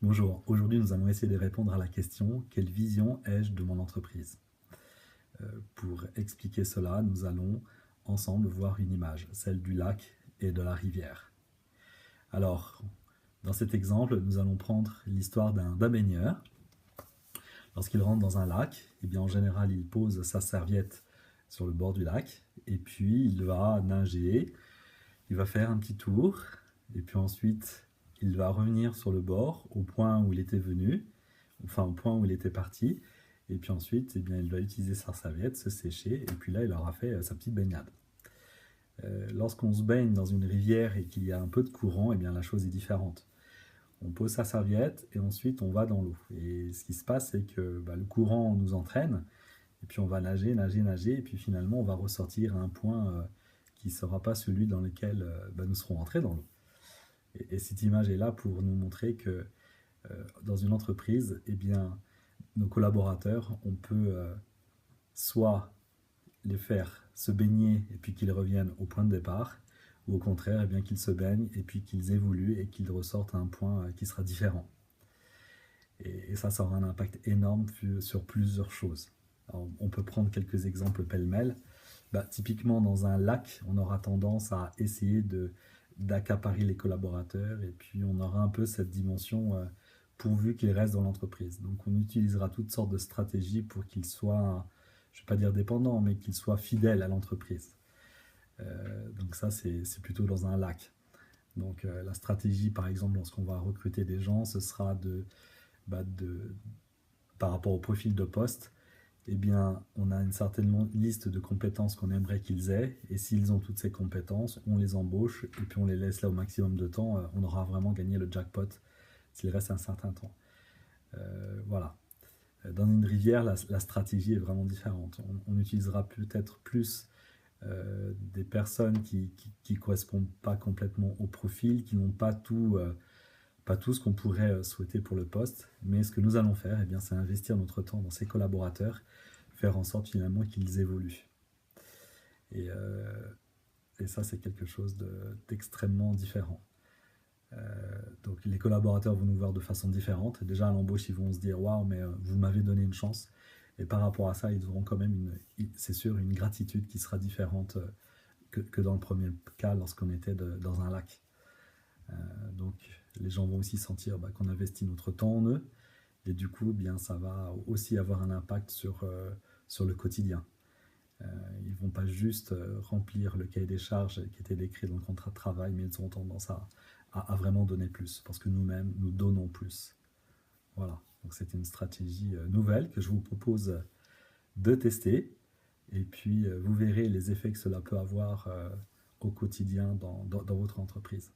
Bonjour, aujourd'hui nous allons essayer de répondre à la question « Quelle vision ai-je de mon entreprise ?» Pour expliquer cela, nous allons ensemble voir une image, celle du lac et de la rivière. Alors, dans cet exemple, nous allons prendre l'histoire d'un baigneur. Lorsqu'il rentre dans un lac, eh bien, en général, il pose sa serviette sur le bord du lac et puis il va nager, il va faire un petit tour et puis ensuite il va revenir sur le bord au point où il était venu, enfin au point où il était parti, et puis ensuite eh bien, il va utiliser sa serviette, se sécher, et puis là il aura fait sa petite baignade. Lorsqu'on se baigne dans une rivière et qu'il y a un peu de courant, eh bien, la chose est différente. On pose sa serviette et ensuite on va dans l'eau. Et ce qui se passe, c'est que le courant nous entraîne, et puis on va nager, nager, nager, et puis finalement on va ressortir à un point qui ne sera pas celui dans lequel nous serons entrés dans l'eau. Et cette image est là pour nous montrer que dans une entreprise, eh bien, nos collaborateurs, on peut soit les faire se baigner et puis qu'ils reviennent au point de départ, ou au contraire, eh bien, qu'ils se baignent et puis qu'ils évoluent et qu'ils ressortent à un point qui sera différent. Et ça aura un impact énorme sur plusieurs choses. Alors, on peut prendre quelques exemples pêle-mêle. Typiquement, dans un lac, on aura tendance à essayer d'accaparer les collaborateurs et puis on aura un peu cette dimension pourvu qu'ils restent dans l'entreprise. Donc on utilisera toutes sortes de stratégies pour qu'ils soient, je ne vais pas dire dépendants, mais qu'ils soient fidèles à l'entreprise. Donc ça, c'est plutôt dans un lac. Donc la stratégie, par exemple, lorsqu'on va recruter des gens, ce sera par rapport au profil de poste, eh bien, on a une certaine liste de compétences qu'on aimerait qu'ils aient, et s'ils ont toutes ces compétences, on les embauche, et puis on les laisse là au maximum de temps, on aura vraiment gagné le jackpot s'il reste un certain temps. Voilà. Dans une rivière, la stratégie est vraiment différente. On utilisera peut-être plus des personnes qui ne correspondent pas complètement au profil, qui n'ont pas tout ce qu'on pourrait souhaiter pour le poste, mais ce que nous allons faire, eh bien, c'est investir notre temps dans ces collaborateurs, faire en sorte finalement qu'ils évoluent. Et ça, c'est quelque chose d'extrêmement différent. Donc les collaborateurs vont nous voir de façon différente. Déjà à l'embauche, ils vont se dire « Waouh, mais vous m'avez donné une chance ». Et par rapport à ça, ils auront quand même, c'est sûr, une gratitude qui sera différente que dans le premier cas lorsqu'on était dans un lac. Donc les gens vont aussi sentir qu'on investit notre temps en eux, et du coup ça va aussi avoir un impact sur le quotidien. Ils ne vont pas juste remplir le cahier des charges qui était décrit dans le contrat de travail, mais ils ont tendance à vraiment donner plus, parce que nous-mêmes, nous donnons plus. Voilà, donc c'est une stratégie nouvelle que je vous propose de tester, et puis vous verrez les effets que cela peut avoir au quotidien dans votre entreprise.